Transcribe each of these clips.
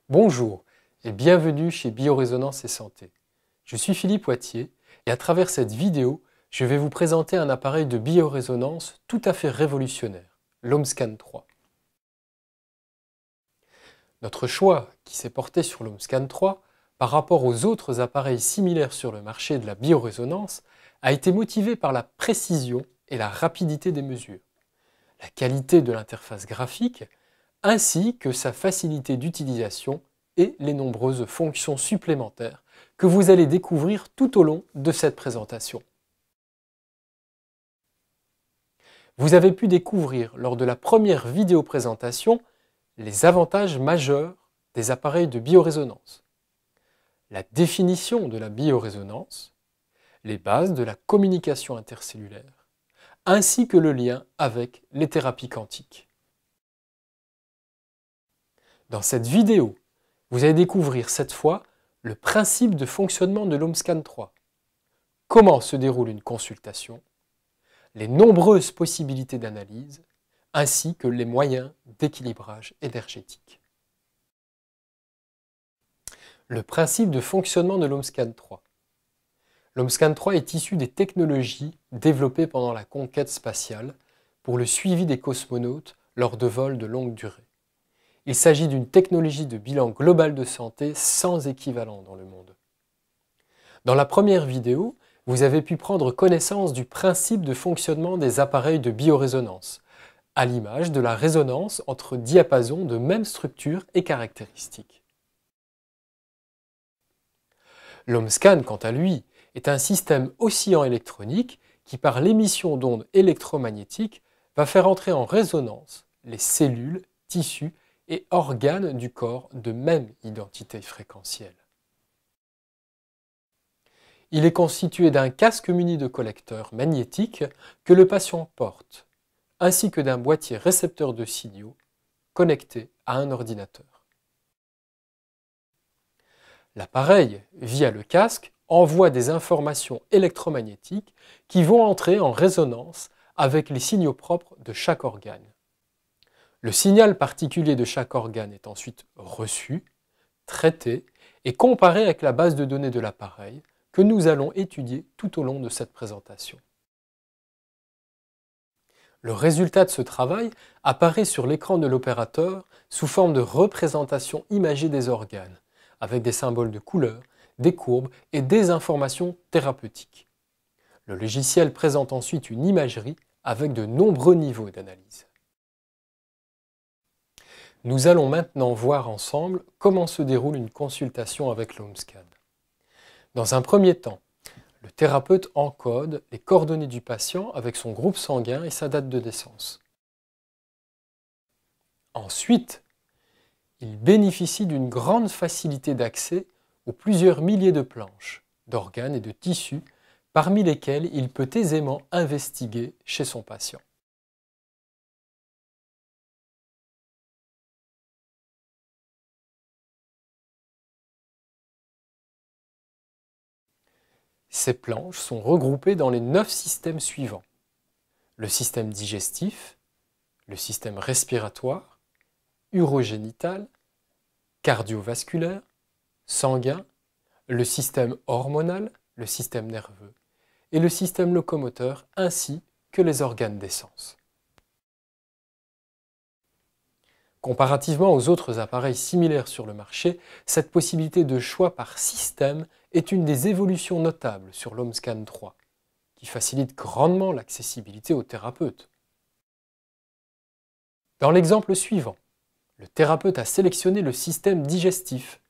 Bonjour et bienvenue chez Biorésonance et Santé. Je suis Philippe Wattier et à travers cette vidéo, je vais vous présenter un appareil de biorésonance tout à fait révolutionnaire, l'Homescan 3. Notre choix, qui s'est porté sur l'Homescan 3, par rapport aux autres appareils similaires sur le marché de la biorésonance, a été motivé par la précision et la rapidité des mesures, la qualité de l'interface graphique, ainsi que sa facilité d'utilisation et les nombreuses fonctions supplémentaires que vous allez découvrir tout au long de cette présentation. Vous avez pu découvrir lors de la première vidéo présentation les avantages majeurs des appareils de biorésonance, la définition de la biorésonance, les bases de la communication intercellulaire, ainsi que le lien avec les thérapies quantiques. Dans cette vidéo, vous allez découvrir cette fois le principe de fonctionnement de l'Homescan 3, comment se déroule une consultation, les nombreuses possibilités d'analyse, ainsi que les moyens d'équilibrage énergétique. Le principe de fonctionnement de l'Homescan 3. L'Homescan 3 est issu des technologies développées pendant la conquête spatiale pour le suivi des cosmonautes lors de vols de longue durée. Il s'agit d'une technologie de bilan global de santé sans équivalent dans le monde. Dans la première vidéo, vous avez pu prendre connaissance du principe de fonctionnement des appareils de biorésonance, à l'image de la résonance entre diapasons de même structure et caractéristiques. L'Homescan, quant à lui, est un système oscillant électronique qui, par l'émission d'ondes électromagnétiques, va faire entrer en résonance les cellules, tissus et organes du corps de même identité fréquentielle. Il est constitué d'un casque muni de collecteurs magnétiques que le patient porte, ainsi que d'un boîtier récepteur de signaux connecté à un ordinateur. L'appareil, via le casque, envoie des informations électromagnétiques qui vont entrer en résonance avec les signaux propres de chaque organe. Le signal particulier de chaque organe est ensuite reçu, traité et comparé avec la base de données de l'appareil que nous allons étudier tout au long de cette présentation. Le résultat de ce travail apparaît sur l'écran de l'opérateur sous forme de représentation imagée des organes, avec des symboles de couleurs, des courbes et des informations thérapeutiques. Le logiciel présente ensuite une imagerie avec de nombreux niveaux d'analyse. Nous allons maintenant voir ensemble comment se déroule une consultation avec l'Homescan. Dans un premier temps, le thérapeute encode les coordonnées du patient avec son groupe sanguin et sa date de naissance. Ensuite, il bénéficie d'une grande facilité d'accès aux plusieurs milliers de planches, d'organes et de tissus, parmi lesquels il peut aisément investiguer chez son patient. Ces planches sont regroupées dans les 9 systèmes suivants: le système digestif, le système respiratoire, urogénital, cardiovasculaire, sanguin, le système hormonal, le système nerveux et le système locomoteur ainsi que les organes d'essence. Comparativement aux autres appareils similaires sur le marché, cette possibilité de choix par système est une des évolutions notables sur l'Homescan 3, qui facilite grandement l'accessibilité aux thérapeutes. Dans l'exemple suivant, le thérapeute a sélectionné le système digestif.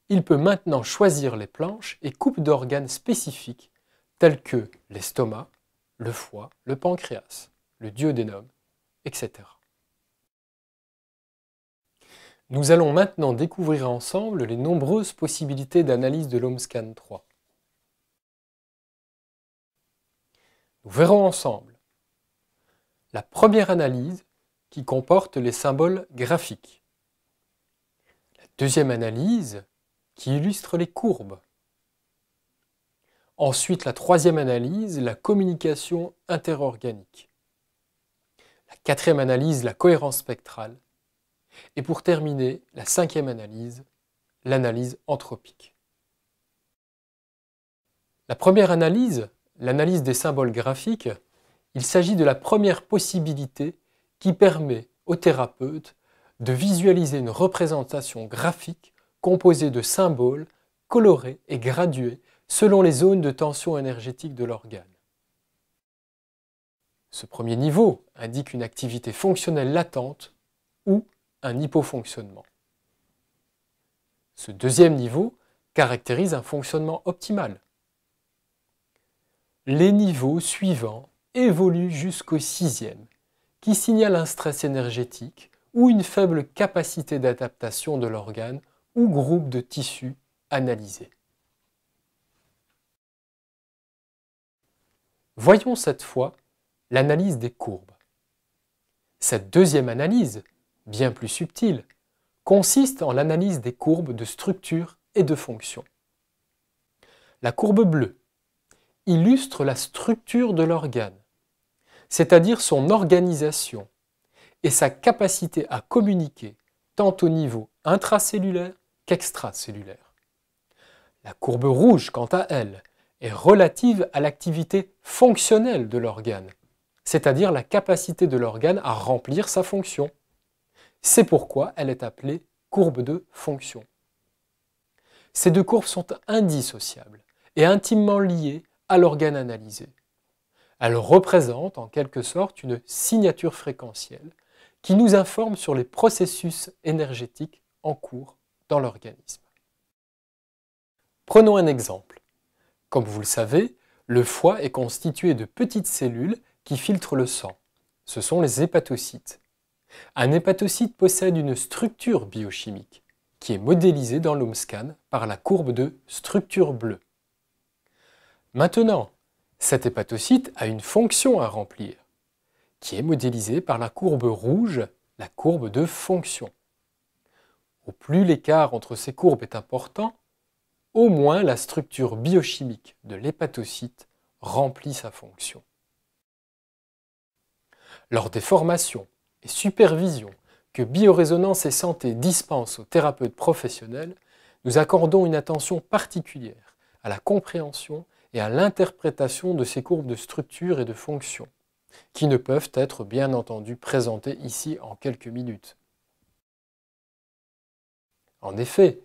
Il peut maintenant choisir les planches et coupes d'organes spécifiques tels que l'estomac, le foie, le pancréas, le duodénum, etc. Nous allons maintenant découvrir ensemble les nombreuses possibilités d'analyse de l'Homescan 3. Nous verrons ensemble la première analyse qui comporte les symboles graphiques, la deuxième analyse qui illustre les courbes, ensuite la troisième analyse, la communication interorganique, la quatrième analyse, la cohérence spectrale, Et pour terminer, la cinquième analyse, l'analyse anthropique. La première analyse, l'analyse des symboles graphiques, il s'agit de la première possibilité qui permet au thérapeute de visualiser une représentation graphique composée de symboles colorés et gradués selon les zones de tension énergétique de l'organe. Ce premier niveau indique une activité fonctionnelle latente ou un hypofonctionnement. Ce deuxième niveau caractérise un fonctionnement optimal. Les niveaux suivants évoluent jusqu'au sixième, qui signale un stress énergétique ou une faible capacité d'adaptation de l'organe ou groupe de tissus analysé. Voyons cette fois l'analyse des courbes. Cette deuxième analyse, bien plus subtile, consiste en l'analyse des courbes de structure et de fonction. La courbe bleue illustre la structure de l'organe, c'est-à-dire son organisation et sa capacité à communiquer tant au niveau intracellulaire qu'extracellulaire. La courbe rouge, quant à elle, est relative à l'activité fonctionnelle de l'organe, c'est-à-dire la capacité de l'organe à remplir sa fonction. C'est pourquoi elle est appelée courbe de fonction. Ces deux courbes sont indissociables et intimement liées à l'organe analysé. Elles représentent en quelque sorte une signature fréquentielle qui nous informe sur les processus énergétiques en cours dans l'organisme. Prenons un exemple. Comme vous le savez, le foie est constitué de petites cellules qui filtrent le sang. Ce sont les hépatocytes. Un hépatocyte possède une structure biochimique qui est modélisée dans l'OMSCAN par la courbe de structure bleue. Maintenant, cet hépatocyte a une fonction à remplir, qui est modélisée par la courbe rouge, la courbe de fonction. Au plus l'écart entre ces courbes est important, au moins la structure biochimique de l'hépatocyte remplit sa fonction. Lors des formations et supervisions que Biorésonance et Santé dispense aux thérapeutes professionnels, nous accordons une attention particulière à la compréhension et à l'interprétation de ces courbes de structure et de fonction, qui ne peuvent être bien entendu présentées ici en quelques minutes. En effet,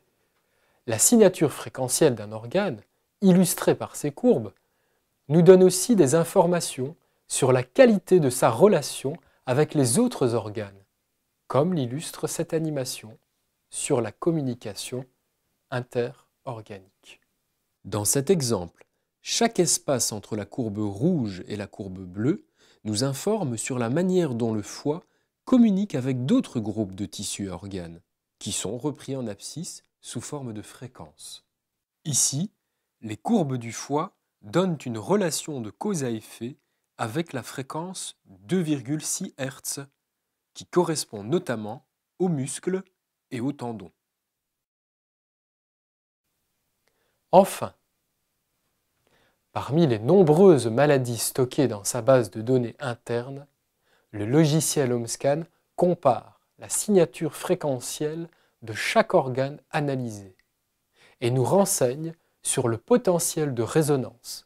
la signature fréquentielle d'un organe, illustrée par ces courbes, nous donne aussi des informations sur la qualité de sa relation avec les autres organes, comme l'illustre cette animation sur la communication interorganique. Dans cet exemple, chaque espace entre la courbe rouge et la courbe bleue nous informe sur la manière dont le foie communique avec d'autres groupes de tissus et organes, qui sont repris en abscisse sous forme de fréquences. Ici, les courbes du foie donnent une relation de cause à effet avec la fréquence 2,6 Hz, qui correspond notamment aux muscles et aux tendons. Enfin, parmi les nombreuses maladies stockées dans sa base de données interne, le logiciel OMSCAN compare la signature fréquentielle de chaque organe analysé et nous renseigne sur le potentiel de résonance,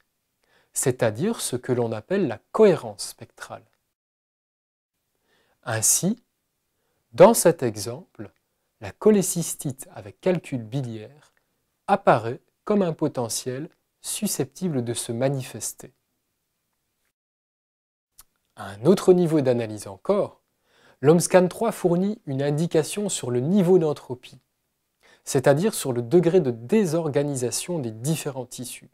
c'est-à-dire ce que l'on appelle la cohérence spectrale. Ainsi, dans cet exemple, la cholécystite avec calcul biliaire apparaît comme un potentiel susceptible de se manifester. À un autre niveau d'analyse encore, l'OMSCAN 3 fournit une indication sur le niveau d'entropie, c'est-à-dire sur le degré de désorganisation des différents tissus.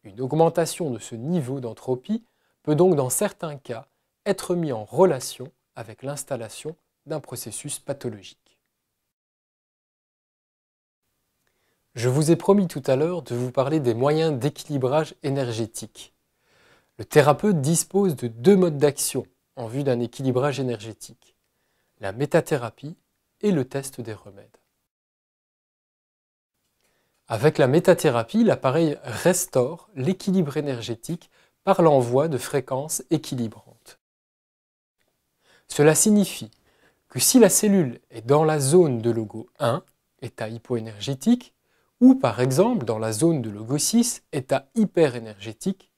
Une augmentation de ce niveau d'entropie peut donc dans certains cas être mise en relation avec l'installation d'un processus pathologique. Je vous ai promis tout à l'heure de vous parler des moyens d'équilibrage énergétique. Le thérapeute dispose de deux modes d'action en vue d'un équilibrage énergétique, la métathérapie et le test des remèdes. Avec la métathérapie, l'appareil restaure l'équilibre énergétique par l'envoi de fréquences équilibrantes. Cela signifie que si la cellule est dans la zone de logo 1, état hypoénergétique, ou par exemple dans la zone de logo 6, état hyperénergétique,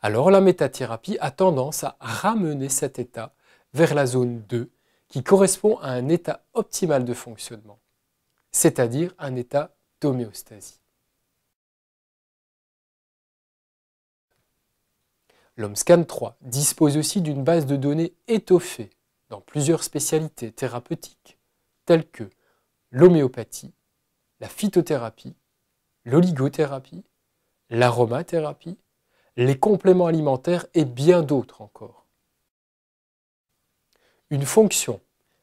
alors la métathérapie a tendance à ramener cet état vers la zone 2, qui correspond à un état optimal de fonctionnement, c'est-à-dire un état d'homéostasie. L'OMSCAN 3 dispose aussi d'une base de données étoffée dans plusieurs spécialités thérapeutiques, telles que l'homéopathie, la phytothérapie, l'oligothérapie, l'aromathérapie, les compléments alimentaires et bien d'autres encore. Une fonction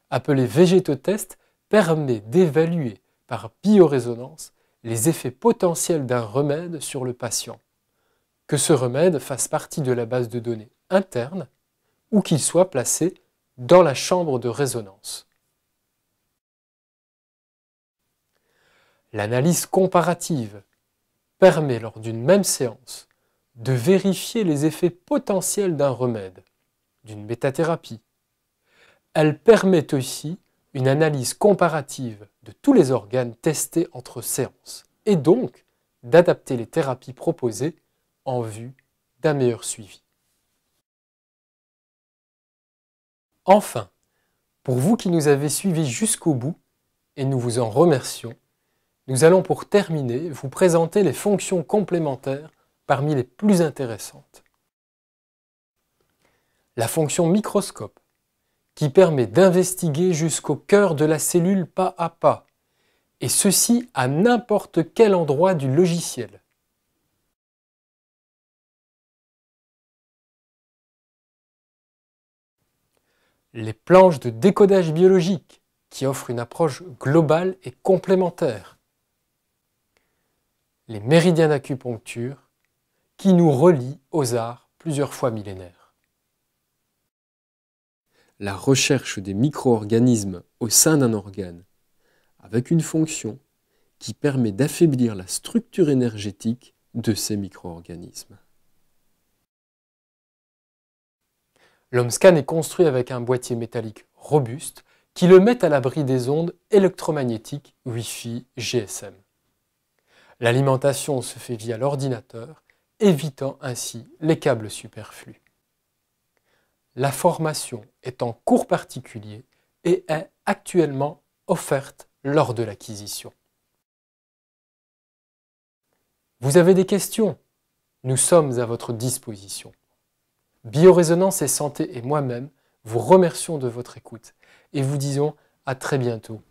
appelée végétotest permet d'évaluer par biorésonance les effets potentiels d'un remède sur le patient, que ce remède fasse partie de la base de données interne ou qu'il soit placé dans la chambre de résonance. L'analyse comparative permet lors d'une même séance de vérifier les effets potentiels d'un remède, d'une métathérapie. Elle permet aussi une analyse comparative de tous les organes testés entre séances et donc d'adapter les thérapies proposées en vue d'un meilleur suivi. Enfin, pour vous qui nous avez suivis jusqu'au bout, et nous vous en remercions, nous allons pour terminer vous présenter les fonctions complémentaires parmi les plus intéressantes. La fonction microscope, qui permet d'investiguer jusqu'au cœur de la cellule pas à pas, et ceci à n'importe quel endroit du logiciel. Les planches de décodage biologique, qui offrent une approche globale et complémentaire. Les méridiens d'acupuncture, qui nous relient aux arts plusieurs fois millénaires. La recherche des micro-organismes au sein d'un organe, avec une fonction qui permet d'affaiblir la structure énergétique de ces micro-organismes. L'OMSCAN est construit avec un boîtier métallique robuste qui le met à l'abri des ondes électromagnétiques Wi-Fi, GSM. L'alimentation se fait via l'ordinateur, évitant ainsi les câbles superflus. La formation est en cours particulier et est actuellement offerte lors de l'acquisition. Vous avez des questions? Nous sommes à votre disposition. Biorésonance et Santé et moi-même vous remercions de votre écoute et vous disons à très bientôt